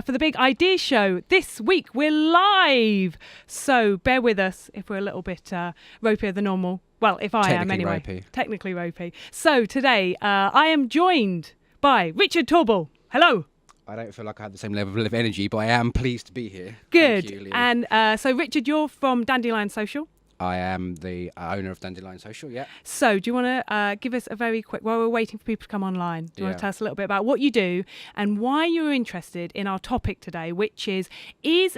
for the big idea show. This week we're live, so bear with us if we're a little bit ropier than normal. Well, if I am anyway. Technically ropey. So today I am joined by Richard Torble. Hello. I don't feel like I have the same level of energy, but I am pleased to be here. Good. Thank you, and so Richard, you're from Dandelion Social. I am the owner of Dandelion Social, yeah. So do you want to give us a very quick, while we're waiting for people to come online, do you want to tell us a little bit about what you do and why you're interested in our topic today, which is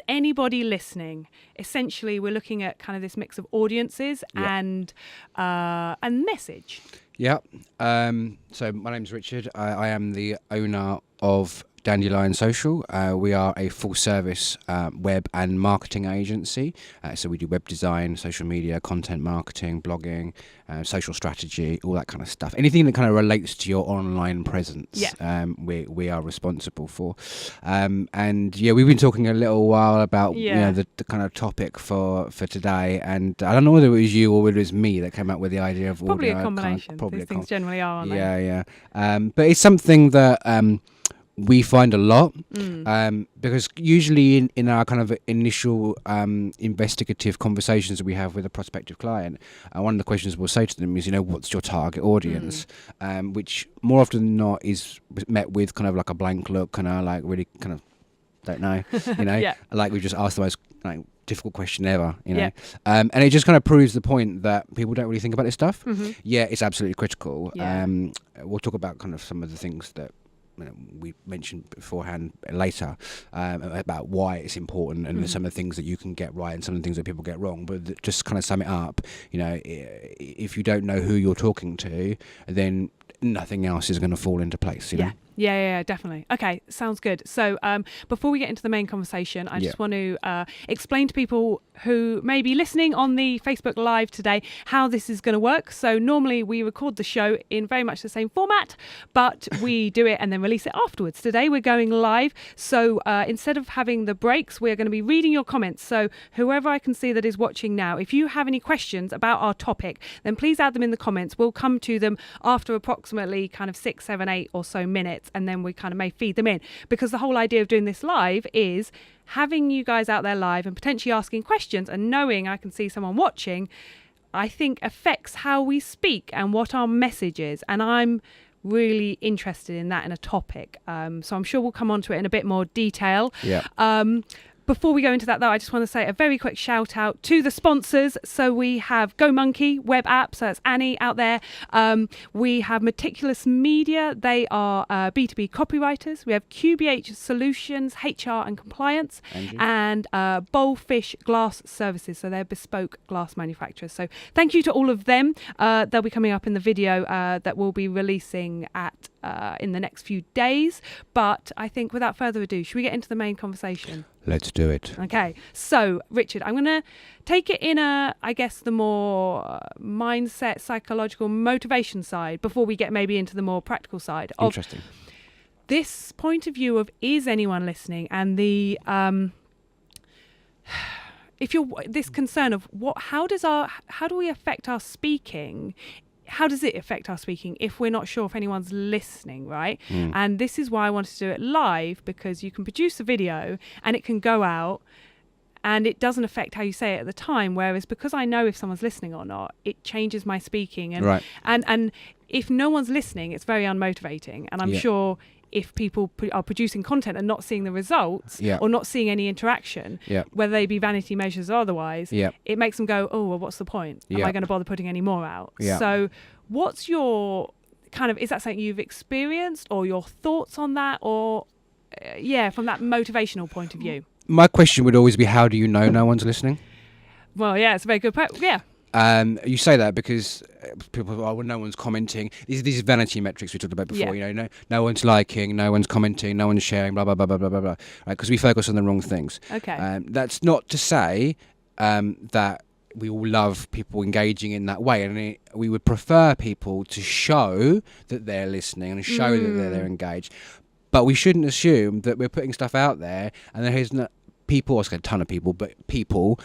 anybody listening? Essentially, we're looking at kind of this mix of audiences and message. Yeah. So my name's Richard. I am the owner of Dandelion Social. We are a full service web and marketing agency. So we do web design, social media, content marketing, blogging, social strategy, all that kind of stuff. Anything that kind of relates to your online presence, we are responsible for. And yeah, we've been talking a little while about the kind of topic for today. And I don't know whether it was you or whether it was me that came up with the idea of probably audio. A combination. These things generally are, aren't they? Yeah. But it's something that we find a lot because usually in our kind of initial investigative conversations that we have with a prospective client, one of the questions we'll say to them is, what's your target audience? Which more often than not is met with kind of like a blank look and like really kind of don't know, like we just asked the most difficult question ever, and it just kind of proves the point that people don't really think about this stuff. Yeah, it's absolutely critical. We'll talk about kind of some of the things that we mentioned beforehand later about why it's important and some of the things that you can get right and some of the things that people get wrong. But just kind of sum it up, if you don't know who you're talking to, then nothing else is going to fall into place. Yeah, definitely. Okay, sounds good. So before we get into the main conversation, I just want to explain to people who may be listening on the Facebook Live today how this is going to work. So normally we record the show in very much the same format, but we do it and then release it afterwards. Today we're going live. So instead of having the breaks, we're going to be reading your comments. So whoever I can see that is watching now, if you have any questions about our topic, then please add them in the comments. We'll come to them after approximately kind of 6, 7, 8 or so minutes. And then we kind of may feed them in, because the whole idea of doing this live is having you guys out there live and potentially asking questions and knowing I can see someone watching, I think affects how we speak and what our message is. And I'm really interested in that in a topic. So I'm sure we'll come on to it in a bit more detail. Before we go into that, though, I just want to say a very quick shout out to the sponsors. So we have GoMonkey web app. So that's Annie out there. We have Meticulous Media. They are B2B copywriters. We have QBH Solutions, HR and Compliance, and Bowlfish Glass Services. So they're bespoke glass manufacturers. So thank you to all of them. They'll be coming up in the video that we'll be releasing in the next few days. But I think without further ado, should we get into the main conversation? Let's do it. Okay. So, Richard, I'm going to take it in the more mindset, psychological, motivation side before we get maybe into the more practical side. Interesting. This point of view of is anyone listening, and the if you're this concern of how do we affect our speaking? How does it affect our speaking if we're not sure if anyone's listening, right? And this is why I wanted to do it live, because you can produce a video and it can go out and it doesn't affect how you say it at the time. Whereas because I know if someone's listening or not, it changes my speaking. And if no one's listening, it's very unmotivating. And I'm sure if people are producing content and not seeing the results or not seeing any interaction, whether they be vanity measures or otherwise, it makes them go, oh, well, what's the point? Am I going to bother putting any more out? So what's your kind of, is that something you've experienced or your thoughts on that, or from that motivational point of view? My question would always be, how do you know no one's listening? Well, it's a very good point. You say that because people, well, no one's commenting. These vanity metrics we talked about before. No one's liking, no one's commenting, no one's sharing, blah blah blah blah blah blah. Right? Because we focus on the wrong things. Okay. That's not to say that we all love people engaging in that way, and we would prefer people to show that they're listening and show that they're engaged. But we shouldn't assume that we're putting stuff out there and there is not people, I was going to a ton of people, but people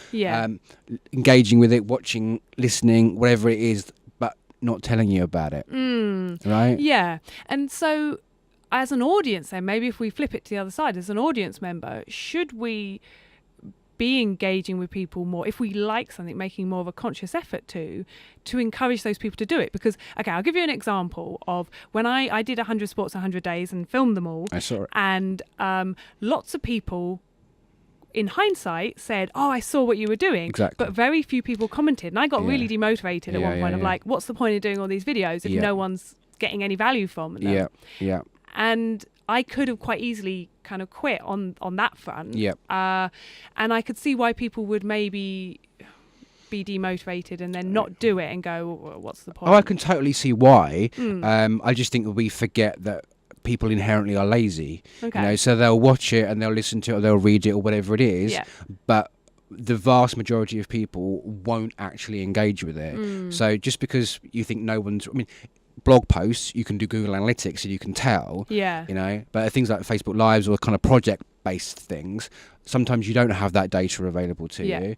engaging with it, watching, listening, whatever it is, but not telling you about it. Right? Yeah. And so as an audience, then maybe if we flip it to the other side, as an audience member, should we be engaging with people more if we like something, making more of a conscious effort to encourage those people to do it? Because, okay, I'll give you an example of when I did 100 sports 100 days and filmed them all. I saw it. And lots of people in hindsight said, oh, I saw what you were doing. Exactly. But very few people commented, and I got really demotivated at one point of like, what's the point of doing all these videos if no one's getting any value from them? And I could have quite easily kind of quit on that front. And I could see why people would maybe be demotivated and then not do it and go, well, what's the point? Oh, I can totally see why. I just think that we forget that people inherently are lazy. Okay. You know, so they'll watch it and they'll listen to it or they'll read it or whatever it is. But the vast majority of people won't actually engage with it. So just because you think no one's... I mean, blog posts, you can do Google Analytics and you can tell, you know, but things like Facebook Lives or kind of project-based things, sometimes you don't have that data available to you,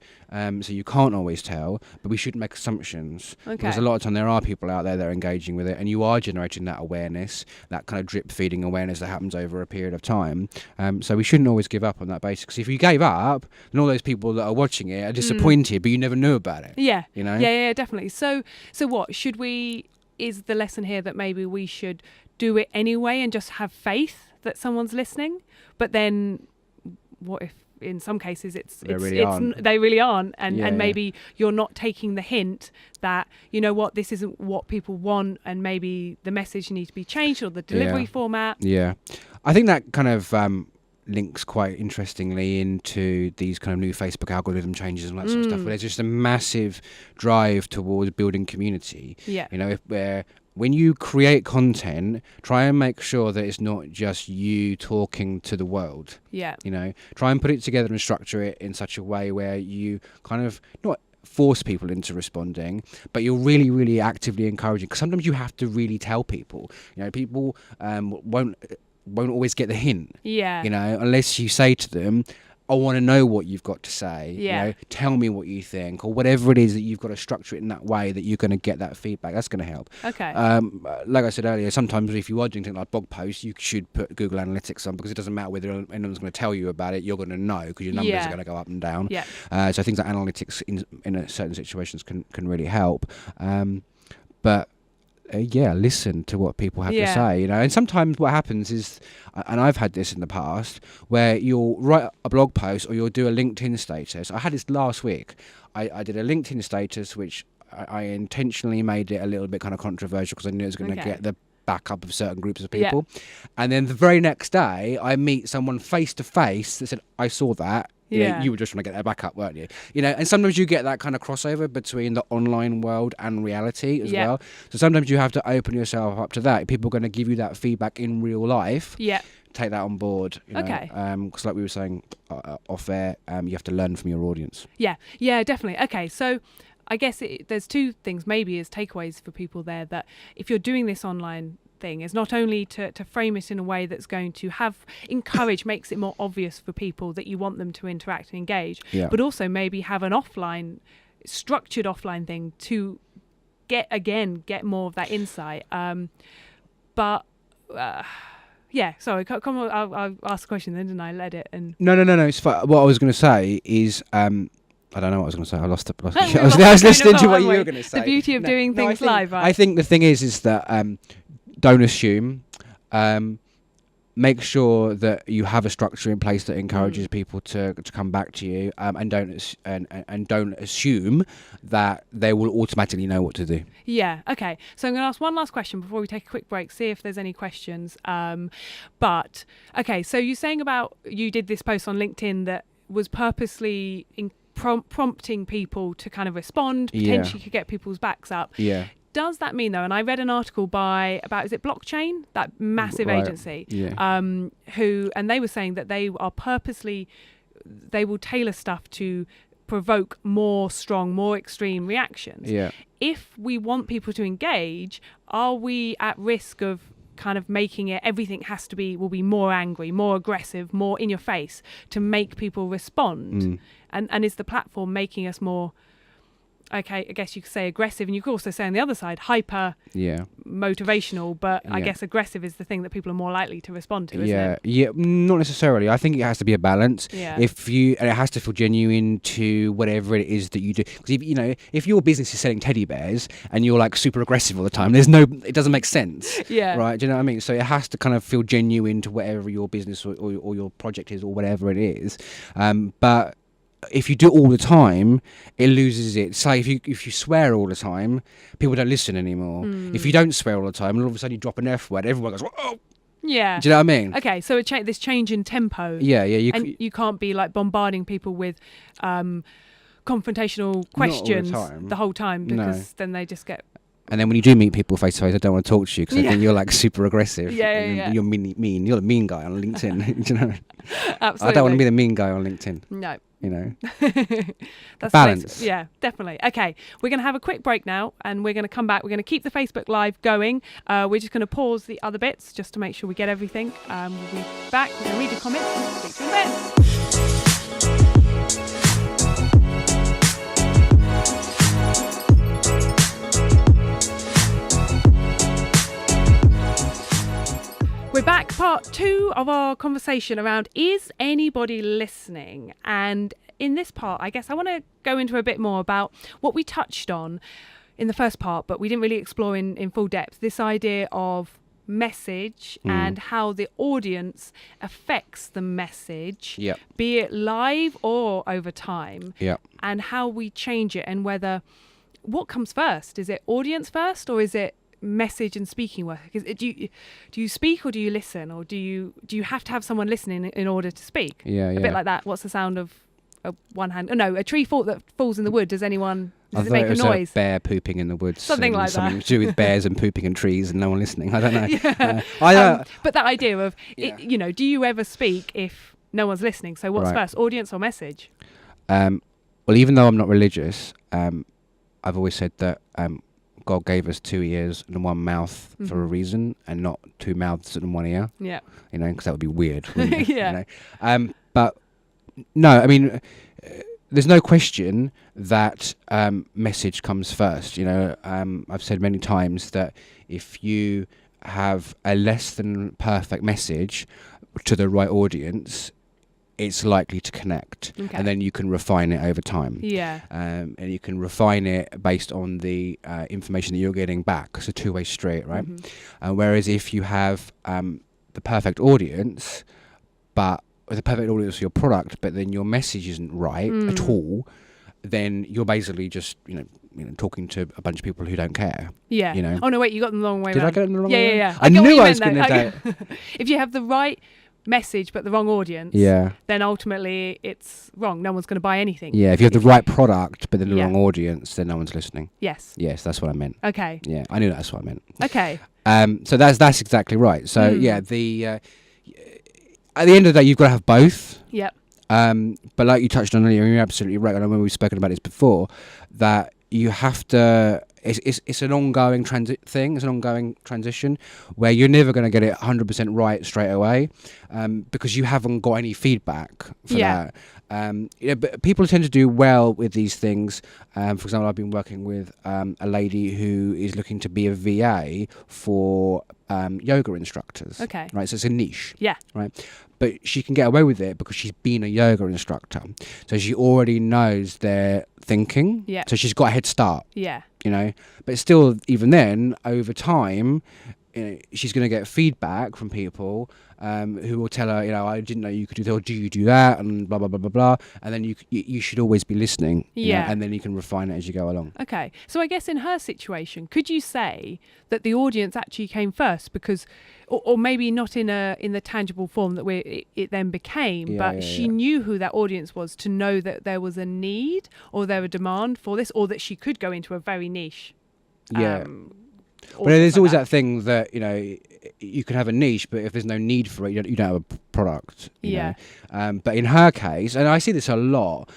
so you can't always tell, but we shouldn't make assumptions, because a lot of time there are people out there that are engaging with it, and you are generating that awareness, that kind of drip-feeding awareness that happens over a period of time, so we shouldn't always give up on that basis, because if you gave up, then all those people that are watching it are disappointed, but you never knew about it. You know? Yeah, definitely. So what, should we... Is the lesson here that maybe we should do it anyway and just have faith that someone's listening? But then what if in some cases they really aren't, and maybe you're not taking the hint that, you know what, this isn't what people want, and maybe the message needs to be changed or the delivery format. I think that kind of links quite interestingly into these kind of new Facebook algorithm changes and that sort of stuff, where there's just a massive drive towards building community. You know, where when you create content, try and make sure that it's not just you talking to the world. You know, try and put it together and structure it in such a way where you kind of not force people into responding, but you're really, really actively encouraging. Because sometimes you have to really tell people. You know, people won't always get the hint, you know, unless you say to them, I want to know what you've got to say, you know, tell me what you think, or whatever it is, that you've got to structure it in that way that you're going to get that feedback. That's going to help. Like I said earlier, sometimes if you are doing things like blog posts, you should put Google Analytics on, because it doesn't matter whether anyone's going to tell you about it, you're going to know, because your numbers are going to go up and down. So things like analytics in certain situations can really help. But listen to what people have to say, you know. And sometimes what happens is, and I've had this in the past, where you'll write a blog post or you'll do a LinkedIn status. I had this last week. I did a LinkedIn status, which I intentionally made it a little bit kind of controversial, because I knew it was going to get the backup of certain groups of people. And then the very next day, I meet someone face to face that said, I saw that. You know, you were just trying to get their back up, weren't you? You know, and sometimes you get that kind of crossover between the online world and reality as well. So sometimes you have to open yourself up to that. People are going to give you that feedback in real life. Take that on board. You know? Because like we were saying off air, you have to learn from your audience. Yeah, definitely. Okay, so I guess there's two things maybe as takeaways for people there, that if you're doing this online thing, is not only to frame it in a way that's going to makes it more obvious for people that you want them to interact and engage, but also maybe have an structured offline thing to get more of that insight. Sorry, come on, I'll ask a question then, didn't I? Let it. And No, it's fine. What I was going to say is, I don't know what I was going to say. I lost it. I was listening to what you were going to say. The beauty of doing things live, right? I think the thing is that don't assume. Make sure that you have a structure in place that encourages people to come back to you, and don't assume that they will automatically know what to do. Okay. So I'm going to ask one last question before we take a quick break, see if there's any questions. But okay, so you're saying about you did this post on LinkedIn that was purposely prompting people to kind of respond, potentially could get people's backs up. Does that mean though, and I read an article is it Blockchain, that massive agency, who, and they were saying that they will tailor stuff to provoke more strong, more extreme reactions. If we want people to engage, are we at risk of kind of making it, everything will be more angry, more aggressive, more in your face to make people respond? And is the platform making us more Okay, I guess you could say aggressive, and you could also say on the other side hyper motivational, but I guess aggressive is the thing that people are more likely to respond to, isn't it? Yeah, not necessarily. I think it has to be a balance. Yeah. And it has to feel genuine to whatever it is that you do. Because if your business is selling teddy bears and you're like super aggressive all the time, it doesn't make sense. Yeah. Right? Do you know what I mean? So it has to kind of feel genuine to whatever your business or your project is or whatever it is. But if you do it all the time, it loses its. Say if you swear all the time, people don't listen anymore. If you don't swear all the time, and all of a sudden you drop an F word, everyone goes, "Oh." Yeah. Do you know what I mean? Okay, so this change in tempo. Yeah. You can't be like bombarding people with confrontational questions the whole time, because then they just get. And then when you do meet people face to face, I don't want to talk to you because I think you're like super aggressive. Yeah. You're mean. You're the mean guy on LinkedIn. Do you know? Absolutely. I don't want to be the mean guy on LinkedIn. No. You know. That's balance. Yeah, definitely. Okay, we're going to have a quick break now, and we're going to come back. We're going to keep the Facebook Live going. We're just going to pause the other bits just to make sure we get everything. We'll be back. We're going to read the comments. Speak to you in a bit. We're back, part 2 of our conversation around is anybody listening? And in this part, I guess I want to go into a bit more about what we touched on in the first part, but we didn't really explore in full depth, this idea of message and how the audience affects the message, be it live or over time, and how we change it, and what comes first. Is it audience first, or is it message and speaking work? Do you speak or do you listen, or do you have to have someone listening in order to speak? A bit like that. What's the sound of one hand? Oh, no, a tree that falls in the wood. Does it make a noise? A bear pooping in the woods. Something like that. Something to do with bears and pooping in trees and no one listening. I don't know. But that idea of do you ever speak if no one's listening? So what's first, audience or message? Well, even though I'm not religious, I've always said that God gave us 2 ears and 1 mouth for a reason, and not 2 mouths and 1 ear. Yeah. Because that would be weird. Wouldn't it? But no, I mean, there's no question that message comes first. I've said many times that if you have a less than perfect message to the right audience, it's likely to connect, and then you can refine it over time. And you can refine it based on the information that you're getting back. It's a two-way street, right? Whereas if you have the perfect audience, but the perfect audience for your product, but then your message isn't right at all, then you're basically just talking to a bunch of people who don't care. Oh no, wait, you got them the wrong way around. Did I get them the wrong way? Yeah. I knew I was going to do it. If you have the right message but the wrong audience, then ultimately it's wrong. No one's going to buy anything. If you have the right product but the wrong audience, then no one's listening. Yes, that's what I meant. Okay. I knew that's what I meant. Okay. So that's exactly right. So the at the end of the day, you've got to have both. But like you touched on earlier, you're absolutely right. I know when we've spoken about this before, that you have to. It's an ongoing thing. It's an ongoing transition where you're never going to get it 100% right straight away, because you haven't got any feedback for that. But people tend to do well with these things. For example, I've been working with a lady who is looking to be a VA for yoga instructors. Okay. Right. So it's a niche. Yeah. Right. But she can get away with it because she's been a yoga instructor, so she already knows their thinking. Yeah. So she's got a head start. Yeah. But still, even then, over time, she's going to get feedback from people who will tell her, I didn't know you could do that, or do you do that, and blah, blah, blah, blah, blah. And then you should always be listening. And then you can refine it as you go along. Okay. So I guess in her situation, could you say that the audience actually came first because, or maybe not in the tangible form that it then became, but she knew who that audience was to know that there was a need or there a demand for this, or that she could go into a very niche. But there's always that thing that you can have a niche, but if there's no need for it, you don't have a product. But in her case, and I see this a lot,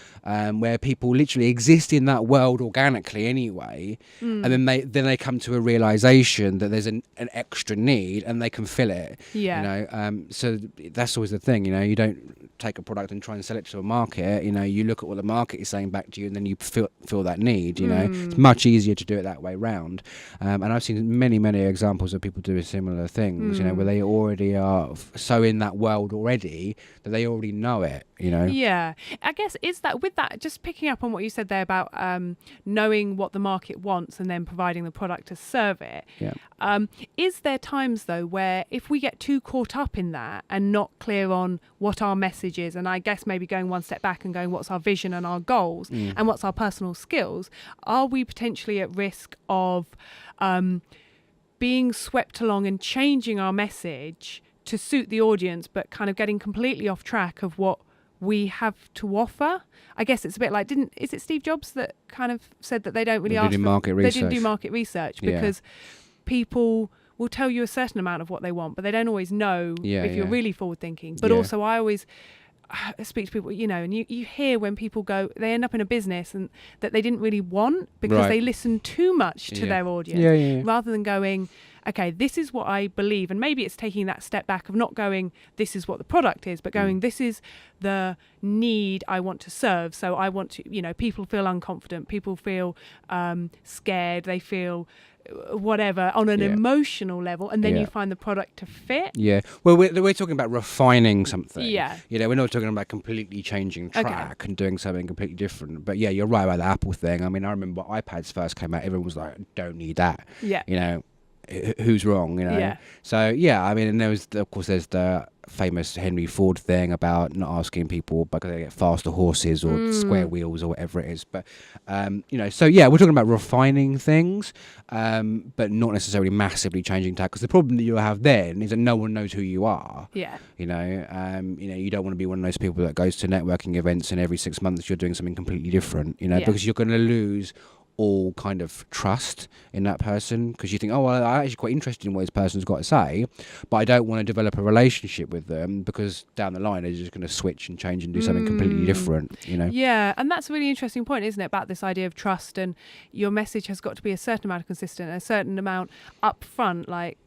where people literally exist in that world organically anyway, and then they come to a realization that there's an extra need and they can fill it. So that's always the thing, you don't take a product and try and sell it to a market. You look at what the market is saying back to you, and then you feel that need. It's much easier to do it that way round. And I've seen many examples of people doing similar things, where they already are so in that world already that they already know it. Yeah, I guess is that with that, just picking up on what you said there about knowing what the market wants and then providing the product to serve it. Is there times though where if we get too caught up in that and not clear on what our message is, and I guess maybe going one step back and going what's our vision and our goals and what's our personal skills, are we potentially at risk of being swept along and changing our message to suit the audience, but kind of getting completely off track of what we have to offer? I guess it's a bit like, is it Steve Jobs that kind of said that they don't really ask for, they didn't do market research because people will tell you a certain amount of what they want, but they don't always know if you're really forward thinking. But also I always speak to people, and you hear when people go, they end up in a business and that they didn't really want because they listen too much to their audience rather than going, okay, this is what I believe. And maybe it's taking that step back of not going, this is what the product is, but going, this is the need I want to serve. So I want to, people feel unconfident, people feel scared, they feel whatever on an emotional level, and then you find the product to fit. Well, we're talking about refining something. We're not talking about completely changing track and doing something completely different. But you're right about the Apple thing. I mean, I remember when iPads first came out, everyone was like, don't need that. Who's wrong, So I mean, and there's the famous Henry Ford thing about not asking people because they get faster horses or square wheels or whatever it is. But so we're talking about refining things, but not necessarily massively changing tack, because the problem that you have then is that no one knows who you are. You don't want to be one of those people that goes to networking events and every 6 months you're doing something completely different, because you're going to lose all kind of trust in that person, because you think, oh, well, I'm actually quite interested in what this person's got to say, but I don't want to develop a relationship with them because down the line they're just going to switch and change and do something completely different, and that's a really interesting point, isn't it, about this idea of trust, and your message has got to be a certain amount of consistent, a certain amount up front. Like,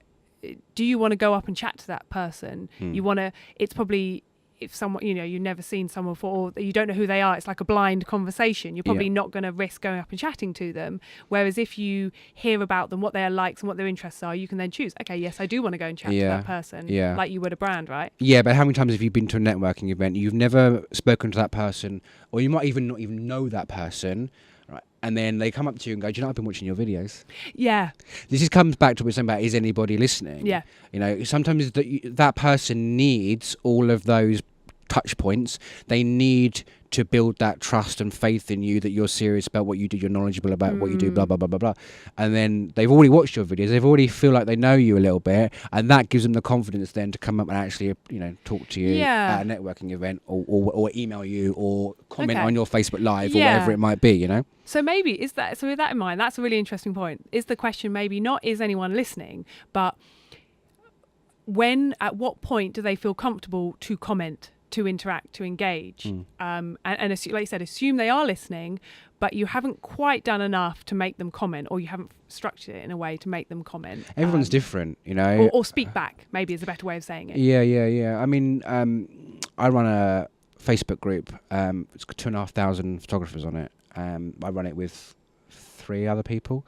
do you want to go up and chat to that person? You want to, it's probably, if someone, you've never seen someone before, or you don't know who they are, it's like a blind conversation. You're probably not going to risk going up and chatting to them. Whereas if you hear about them, what their likes and what their interests are, you can then choose, okay, yes, I do want to go and chat to that person, like you would a brand, right? Yeah, but how many times have you been to a networking event, you've never spoken to that person, or you might even not even know that person, right? And then they come up to you and go, do you know, I've been watching your videos. This comes back to what we're saying about, is anybody listening? Sometimes that person needs all of those touch points. They need to build that trust and faith in you that you're serious about what you do, you're knowledgeable about what you do, blah blah blah blah blah. And then they've already watched your videos, they've already feel like they know you a little bit, and that gives them the confidence then to come up and actually talk to you at a networking event, or email you, or comment on your Facebook Live, or whatever it might be. So maybe with that in mind, that's a really interesting point. Is the question maybe not is anyone listening, but at what point do they feel comfortable to comment, to interact, to engage, and like you said, assume they are listening, but you haven't quite done enough to make them comment, or you haven't structured it in a way to make them comment. Everyone's different, or speak back, maybe is a better way of saying it. I mean, I run a Facebook group. It's got 2,500 photographers on it. I run it with 3 other people,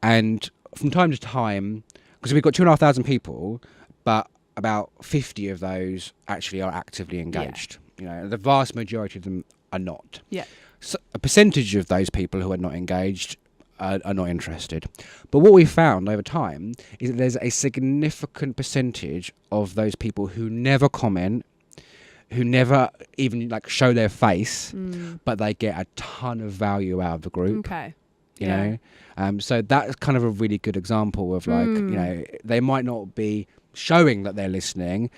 and from time to time, because we've got 2,500 people, but about 50 of those actually are actively engaged. The vast majority of them are not. So a percentage of those people who are not engaged are not interested. But what we've found over time is that there's a significant percentage of those people who never comment, who never even show their face, but they get a ton of value out of the group. So that's kind of a really good example of they might not be showing that they're listening,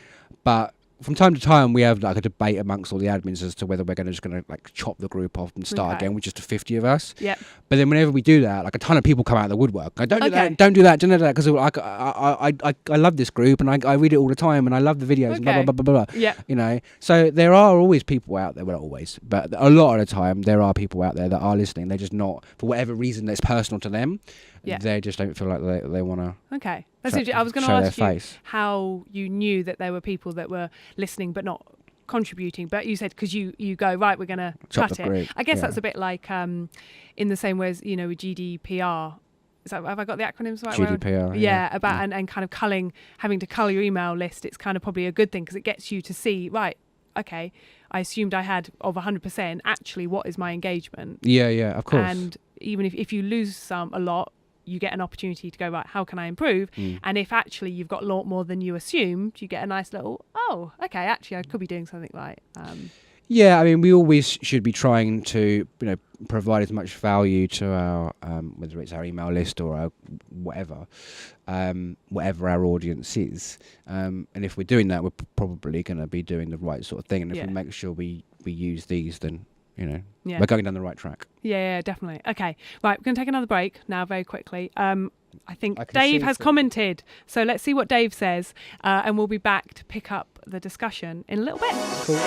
but from time to time we have like a debate amongst all the admins as to whether we're just going to like chop the group off and start again with just 50 of us. Yeah. But then whenever we do that, like a ton of people come out of the woodwork. Like, don't do that, don't do that, because I love this group and I read it all the time and I love the videos and blah blah blah blah blah. Yeah. You know, so there are always people out there. Well, not always, but a lot of the time there are people out there that are listening. They're just not, for whatever reason that's personal to them. Yeah. They just don't feel like they want to. Okay. That's interesting. I was going to ask you how you knew that there were people that were listening but not contributing, but you said because you go, right, we're going to cut it. Group. I guess that's a bit like in the same way as, you know, with GDPR. Is that, have I got the acronyms right? GDPR. Yeah, about and kind of having to cull your email list. It's kind of probably a good thing because it gets you to see, right, okay, I assumed I had of 100%. Actually, what is my engagement? Yeah, of course. And even if you lose a lot, you get an opportunity to go, right, how can I improve? And if actually you've got a lot more than you assumed, you get a nice little, oh, okay, actually I could be doing something right. Yeah, I mean, we always should be trying to, you know, provide as much value to our, whether it's our email list or our whatever our audience is. And if we're doing that, we're probably going to be doing the right sort of thing. And if we make sure we use these, then, you know, we're going down the right track. Yeah, definitely. Okay, right, we're going to take another break now very quickly. I think Dave has commented, so let's see what Dave says, and we'll be back to pick up the discussion in a little bit. Cool.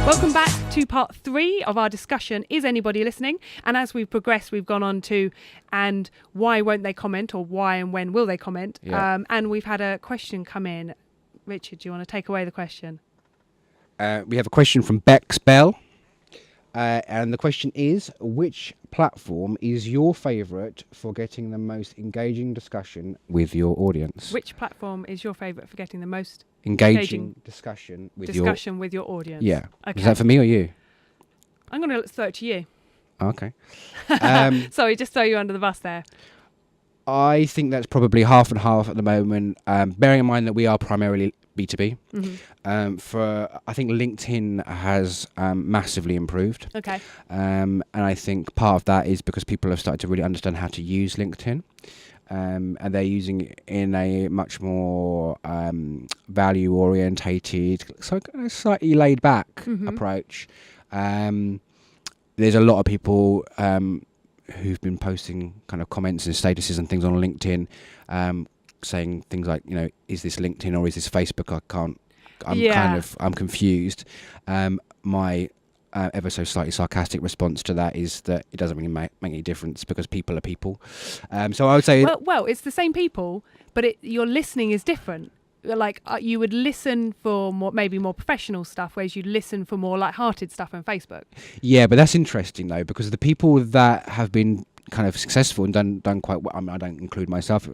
Welcome back to part 3 of our discussion, Is Anybody Listening? And as we've progressed, we've gone on to, and why won't they comment, or why and when will they comment? Yeah. And we've had a question come in. Richard, do you want to take away the question? We have a question from Bex Bell. And the question is, which platform is your favourite for getting the most engaging discussion with your audience? Which platform is your favourite for getting the most engaging discussion with your audience? Yeah. Okay. Is that for me or you? I'm going to throw it to you. Okay. Sorry, just throw you under the bus there. I think that's probably half and half at the moment, bearing in mind that we are primarily B2B. Mm-hmm. I think LinkedIn has massively improved. Okay. And I think part of that is because people have started to really understand how to use LinkedIn. And they're using it in a much more value orientated, so slightly laid back approach. There's a lot of people who've been posting kind of comments and statuses and things on LinkedIn, saying things like, you know, is this LinkedIn or is this Facebook? I'm confused. My ever so slightly sarcastic response to that is that it doesn't really make any difference because people are people. So I would say, well, it's the same people, but your listening is different. Like you would listen for maybe more professional stuff, whereas you'd listen for more light-hearted stuff on Facebook. Yeah, but that's interesting though, because the people that have been kind of successful and done quite well, I mean, I don't include myself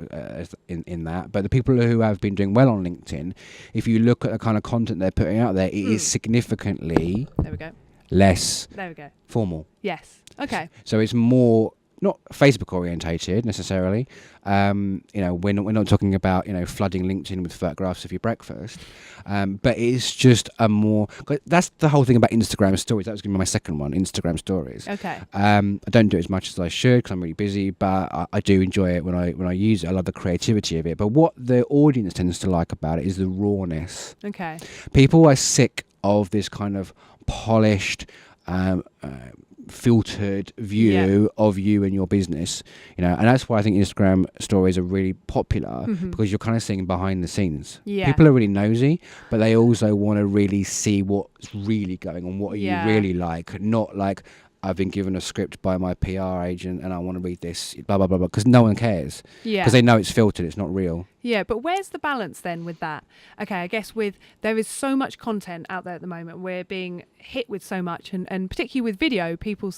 in that, but the people who have been doing well on LinkedIn, if you look at the kind of content they're putting out there, it is significantly less formal. Yes. Okay. So it's more not Facebook orientated necessarily. You know, we're not talking about, you know, flooding LinkedIn with photographs of your breakfast, but it's just a more. That's the whole thing about Instagram stories. That was going to be my second one, Instagram stories. Okay. I don't do it as much as I should because I'm really busy, but I do enjoy it when I use it. I love the creativity of it. But what the audience tends to like about it is the rawness. Okay. People are sick of this kind of polished. Filtered view of you and your business, you know, and that's why I think Instagram stories are really popular, because you're kind of seeing behind the scenes. People are really nosy, but they also want to really see what's really going on, what are you really like, not like I've been given a script by my PR agent and I want to read this, blah blah blah blah, because no one cares, because they know it's filtered, it's not real. Yeah, but where's the balance then with that? Okay, I guess there is so much content out there at the moment. We're being hit with so much, and particularly with video, people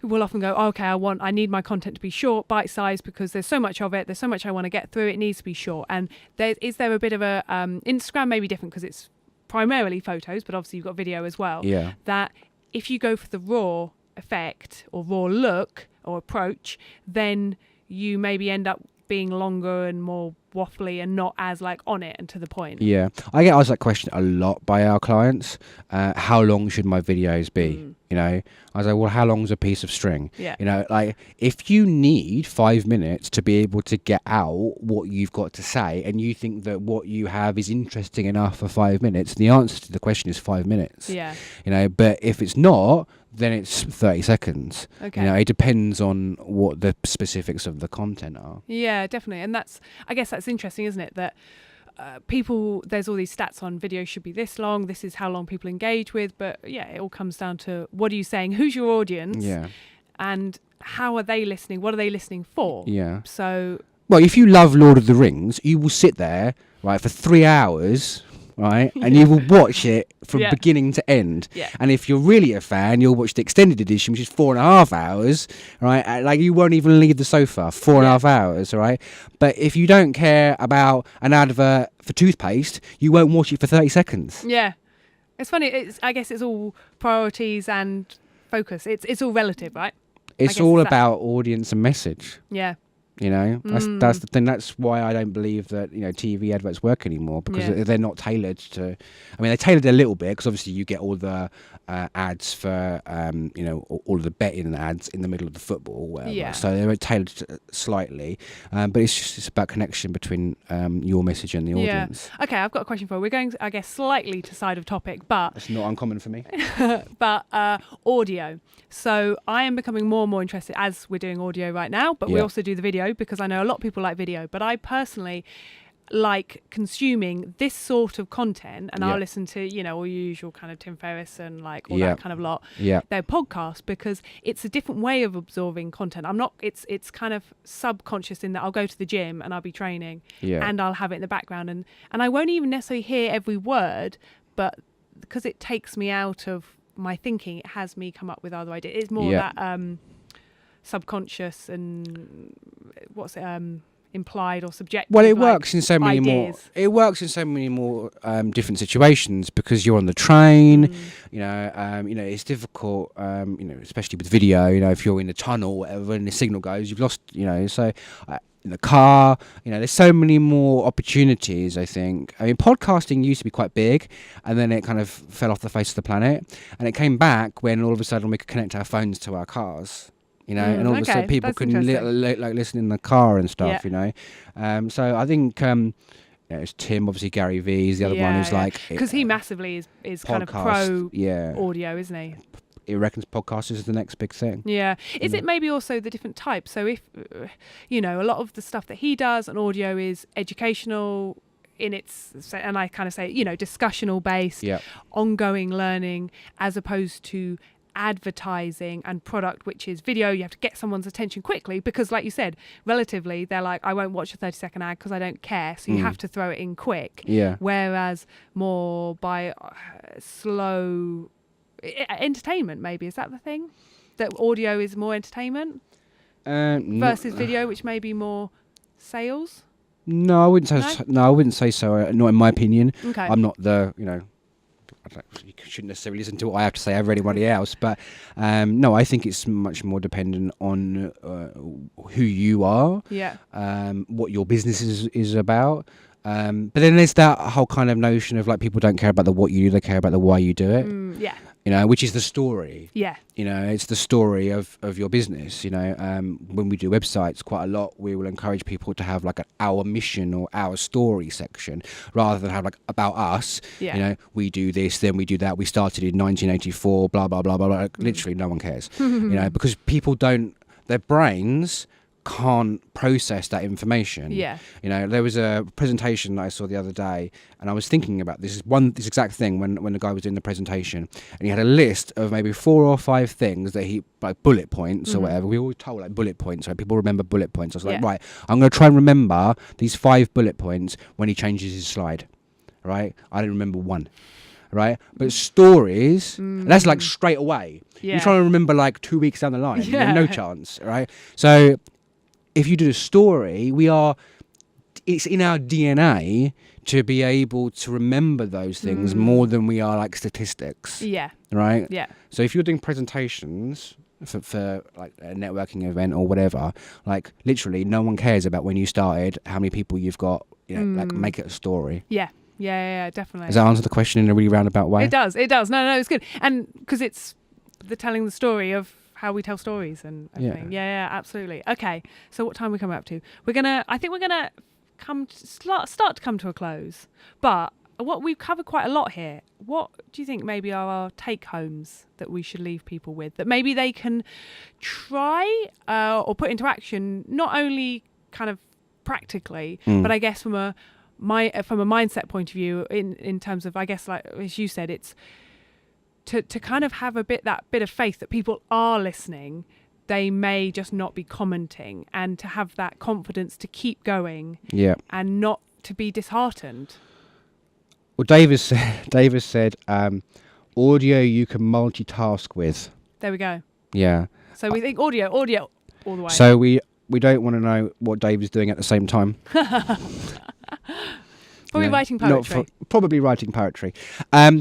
will often go, okay, I need my content to be short, bite-sized, because there's so much of it, there's so much I want to get through, it needs to be short. And is there a bit of a Instagram may be different because it's primarily photos, but obviously you've got video as well. Yeah. That if you go for the raw effect or raw look or approach, then you maybe end up being longer and more waffly and not as like on it and to the point. Yeah, I get asked that question a lot by our clients. How long should my videos be? You know, I was like, well, how long's a piece of string? Yeah. You know, like if you need 5 minutes to be able to get out what you've got to say, and you think that what you have is interesting enough for 5 minutes, the answer to the question is 5 minutes. Yeah. You know, but if it's not, then it's 30 seconds. Okay. You know, it depends on what the specifics of the content are. Yeah, definitely. And I guess that's interesting, isn't it? That there's all these stats on videos should be this long. This is how long people engage with. But yeah, it all comes down to what are you saying? Who's your audience? Yeah. And how are they listening? What are they listening for? Yeah. So. Well, if you love Lord of the Rings, you will sit there, right, for 3 hours, right, and you will watch it from beginning to end. Yeah. And if you're really a fan, you'll watch the extended edition, which is 4.5 hours, right? Like you won't even leave the sofa, 4.5 hours, right? But if you don't care about an advert for toothpaste, you won't watch it for 30 seconds. Yeah. It's funny. I guess it's all priorities and focus. It's all relative, right? It's all about audience and message. Yeah. You know, that's the thing. That's why I don't believe that, you know, TV adverts work anymore, because they're not tailored to. I mean, they're tailored a little bit because obviously you get all the ads for, you know, all of the betting ads in the middle of the football or whatever. Yeah. So they're tailored slightly, but it's about connection between your message and the audience. Okay, I've got a question for you. We're going, I guess, slightly to side of topic, but That's not uncommon for me. but audio. So I am becoming more and more interested as we're doing audio right now, but we also do the video because I know a lot of people like video, but I personally like consuming this sort of content, and I'll listen to, you know, all your usual kind of Tim Ferriss and like all that kind of lot. Yeah. Their podcasts, because it's a different way of absorbing content. It's kind of subconscious in that I'll go to the gym and I'll be training and I'll have it in the background and I won't even necessarily hear every word, but because it takes me out of my thinking, it has me come up with other ideas. It's more that subconscious and implied or subjective. Well, it works in so many ideas. more. It works in so many more different situations because you're on the train. You know, it's difficult. You know, especially with video. You know, if you're in the tunnel, or whatever, and the signal goes, you've lost. You know, so. In the car, you know, there's so many more opportunities, I think. I mean, podcasting used to be quite big, and then it kind of fell off the face of the planet, and it came back when all of a sudden we could connect our phones to our cars, you know, and all of a sudden people can like listen in the car and stuff, you know. So I think it's Tim, obviously Gary V is the other one who's like... Because he massively is kind of pro audio, isn't he? He reckons podcast is the next big thing. Yeah. Is it maybe also the different types? So if, you know, a lot of the stuff that he does on audio is educational in its, and I kind of say, you know, discussional based, ongoing learning, as opposed to advertising and product, which is video. You have to get someone's attention quickly because, like you said, relatively, they're like, I won't watch a 30-second ad because I don't care. So you have to throw it in quick. Yeah. Whereas more by slow... entertainment, maybe, is that the thing, that audio is more entertainment versus video, which may be more sales? I wouldn't say so. Not in my opinion. I'm not the, you know, you shouldn't necessarily listen to what I have to say over anybody else, but no, I think it's much more dependent on who you are, what your business is about. But then there's that whole kind of notion of like people don't care about the what you do, they care about the why you do it. You know, which is the story. Yeah. You know, it's the story of your business. You know, when we do websites quite a lot, we will encourage people to have like our mission or our story section rather than have like about us. Yeah. You know, we do this, then we do that. We started in 1984, blah, blah, blah, blah, blah. Literally no one cares. You know, because people don't, their brains can't process that information. Yeah. You know, there was a presentation that I saw the other day and I was thinking about this exact thing when the guy was doing the presentation, and he had a list of maybe 4 or 5 things that he, like bullet points or whatever. We always told like bullet points, right? People remember bullet points. I was like, right, I'm going to try and remember these 5 bullet points when he changes his slide. Right? I didn't remember one. Right, but stories, that's like straight away. You're trying to remember like 2 weeks down the line. No chance, right? So if you do a story, it's in our DNA to be able to remember those things more than we are like statistics. Yeah. Right? Yeah. So if you're doing presentations, for like a networking event or whatever, like literally no one cares about when you started, how many people you've got, like make it a story. Yeah, definitely. Does that answer the question in a really roundabout way? It does. No, it's good. And because it's the telling the story of how we tell stories and everything. Yeah, absolutely. Okay, so what time are we coming up to? I think we're gonna start to come to a close. But we've covered quite a lot here. What do you think maybe are our take homes that we should leave people with, that maybe they can try or put into action, not only kind of practically, but I guess from a mindset point of view, in terms of, I guess, like as you said, it's to kind of have that bit of faith that people are listening. They may just not be commenting, and to have that confidence to keep going, and not to be disheartened. Well, Davis said, audio you can multitask with. There we go. Yeah. So we think audio all the way. So we don't want to know what Dave is doing at the same time. Probably writing poetry. Probably writing poetry. I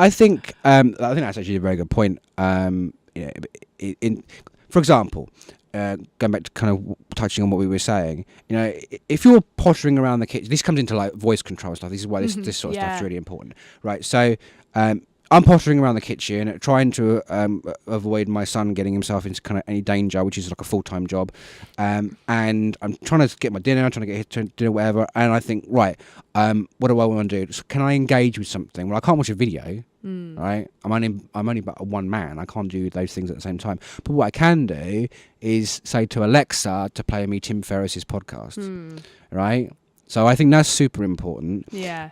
think that's actually a very good point. For example, going back to kind of touching on what we were saying, if you're pottering around the kitchen, this comes into like voice control stuff. This is why this sort of stuff is really important, right? So I'm pottering around the kitchen, trying to avoid my son getting himself into kind of any danger, which is like a full-time job. And I'm trying to get my dinner, trying to get to dinner, whatever. And I think, right, what do I want to do? So can I engage with something? Well, I can't watch a video, right? I'm only but one man. I can't do those things at the same time. But what I can do is say to Alexa to play me Tim Ferriss's podcast, right? So I think that's super important. Yeah.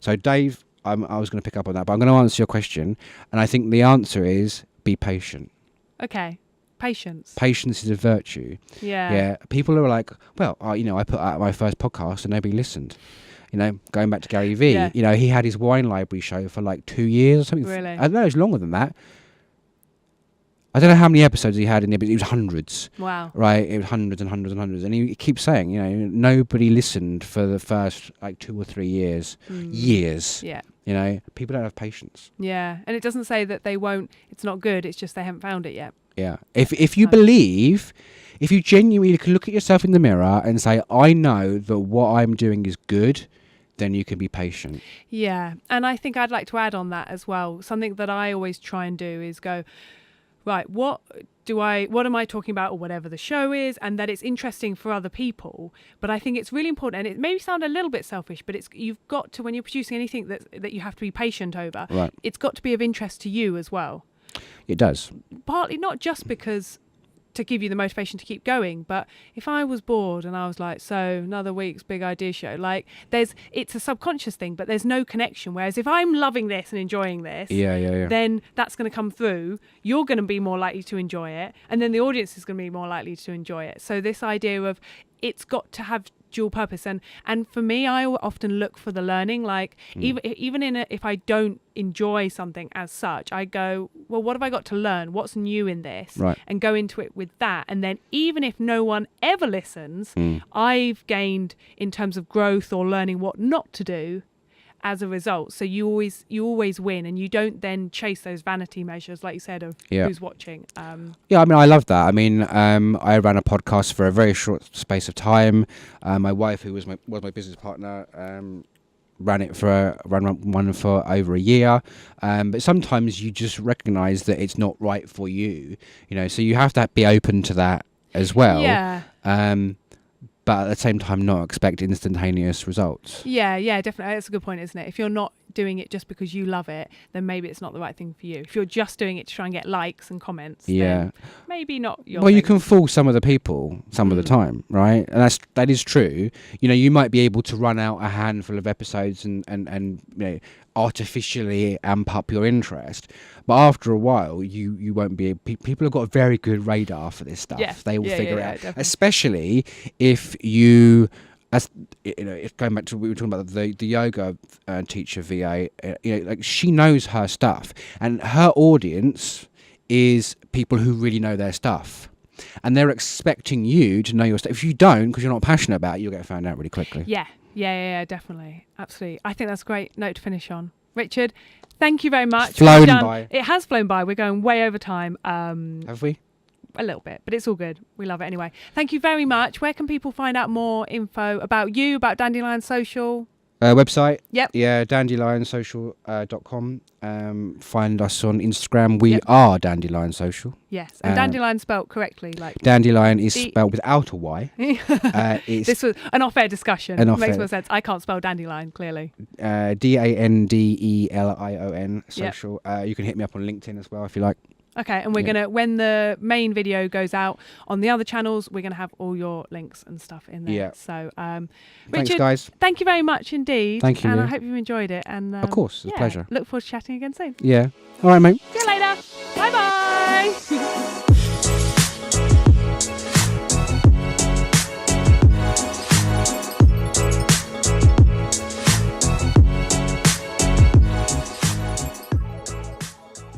So Dave, I was going to pick up on that, but I'm going to answer your question. And I think the answer is be patient. Okay. Patience. Patience is a virtue. Yeah. People are like, well, I put out my first podcast and nobody listened. Going back to Gary Vee, he had his wine library show for like 2 years or something. Really? I don't know, it's longer than that. I don't know how many episodes he had in there, but it was hundreds. Wow. Right? It was hundreds and hundreds and hundreds. And he keeps saying, nobody listened for the first like 2 or 3 years. Years. Yeah. People don't have patience. Yeah. And it doesn't say that they won't, it's not good, it's just they haven't found it yet. Yeah. If you believe, if you genuinely can look at yourself in the mirror and say, I know that what I'm doing is good, then you can be patient. Yeah. And I think I'd like to add on that as well. Something that I always try and do is go, right, what am I talking about, or whatever the show is, and that it's interesting for other people. But I think it's really important, and it may sound a little bit selfish, but you've got to, when you're producing anything that you have to be patient over, right, it's got to be of interest to you as well. It does. Partly not just because to give you the motivation to keep going, but if I was bored and I was like, so another week's big idea show, like it's a subconscious thing, but there's no connection. Whereas if I'm loving this and enjoying this, then that's going to come through. You're going to be more likely to enjoy it, and then the audience is going to be more likely to enjoy it. So this idea of it's got to have dual purpose, and for me, I often look for the learning. Like even if I don't enjoy something as such, I go, well, what have I got to learn? What's new in this? Right. And go into it with that. And then even if no one ever listens, I've gained in terms of growth or learning what not to do as a result. So you always win, and you don't then chase those vanity measures, like you said, of who's watching. I love that. I ran a podcast for a very short space of time. My wife, who was my business partner, ran one for over a year. But sometimes you just recognise that it's not right for you. So you have to be open to that as well. Yeah. But at the same time, not expect instantaneous results. Yeah, definitely. That's a good point, isn't it? If you're not doing it just because you love it, then maybe it's not the right thing for you. If you're just doing it to try and get likes and comments, then maybe not your thing. You can fool some of the people some of the time, right? And that is true. You might be able to run out a handful of episodes and artificially amp up your interest, but after a while you won't be. People have got a very good radar for this stuff. They will figure it out, definitely. Especially if you, if going back to what we were talking about, the yoga teacher VA, like she knows her stuff, and her audience is people who really know their stuff. And they're expecting you to know your stuff. If you don't, because you're not passionate about it, you'll get found out really quickly. Yeah, definitely. Absolutely. I think that's a great note to finish on. Richard, thank you very much. Flown by. It has flown by. We're going way over time. Have we? A little bit, but it's all good. We love it anyway. Thank you very much. Where can people find out more info about you, about Dandelion Social? Website. Yep. Yeah, dandelionsocial.com. Find us on Instagram. We are Dandelion Social. Yes, and Dandelion spelled correctly, like Dandelion is spelled without a Y. This was an off-air discussion. It makes more sense. I can't spell dandelion clearly. Dandelion social. Yep. You can hit me up on LinkedIn as well if you like. Okay, and we're gonna, when the main video goes out on the other channels, we're gonna have all your links and stuff in there. Yeah. So, Richard, thanks, guys. Thank you very much indeed. Thank you. And I hope you enjoyed it. And of course, it's a pleasure. Look forward to chatting again soon. Yeah. All right, mate. See you later. Bye bye.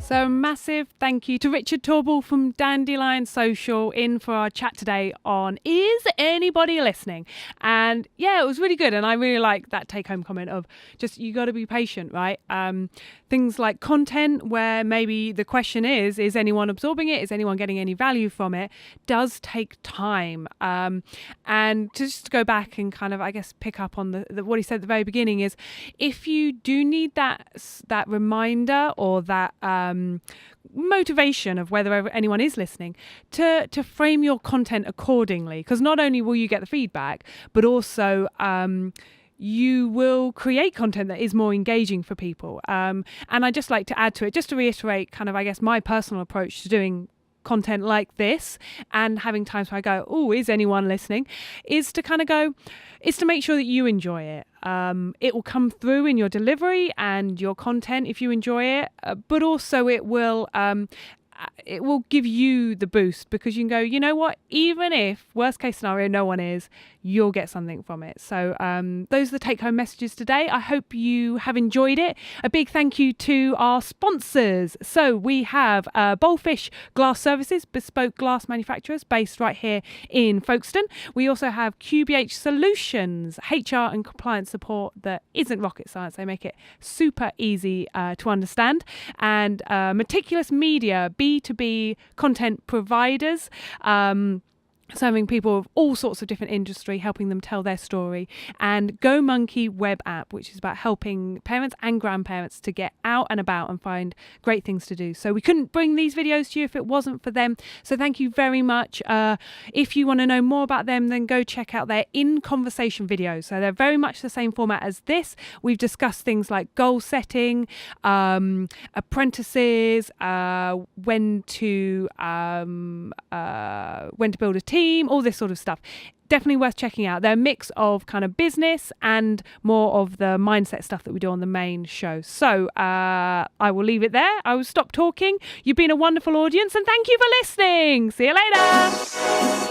So massive thank you to Richard Torble from Dandelion Social in for our chat today on Is Anybody Listening? And yeah, it was really good. And I really like that take home comment of just, you got to be patient, right? Things like content where maybe the question is anyone absorbing it? Is anyone getting any value from it? Does take time. And just to go back and kind of, I guess, pick up on the what he said at the very beginning is, if you do need that reminder or that motivation of whether anyone is listening, to frame your content accordingly, because not only will you get the feedback, but also you will create content that is more engaging for people. And I'd just like to add to it, just to reiterate kind of, I guess, my personal approach to doing content like this and having times where I go, oh, is anyone listening? Is to kind of go, is to make sure that you enjoy it. It will come through in your delivery and your content if you enjoy it, but also it will give you the boost, because you can go, you know what, even if worst case scenario no one is, you'll get something from it. So those are the take home messages today. I hope you have enjoyed it. A big thank you to our sponsors. So we have Bowlfish Glass Services, bespoke glass manufacturers based right here in Folkestone. We also have QBH Solutions, HR and compliance support that isn't rocket science. They make it super easy to understand. And Meticulous Media, B2B content providers, serving people of all sorts of different industry, helping them tell their story. And Go Monkey web app, which is about helping parents and grandparents to get out and about and find great things to do. So we couldn't bring these videos to you if it wasn't for them. So thank you very much. If you want to know more about them, then go check out their In Conversation videos. So they're very much the same format as this. We've discussed things like goal setting, apprentices, when to build a team, all this sort of stuff. Definitely worth checking out. They're a mix of kind of business and more of the mindset stuff that we do on the main show. So I will leave it there. I will stop talking. You've been a wonderful audience, and thank you for listening. See you later.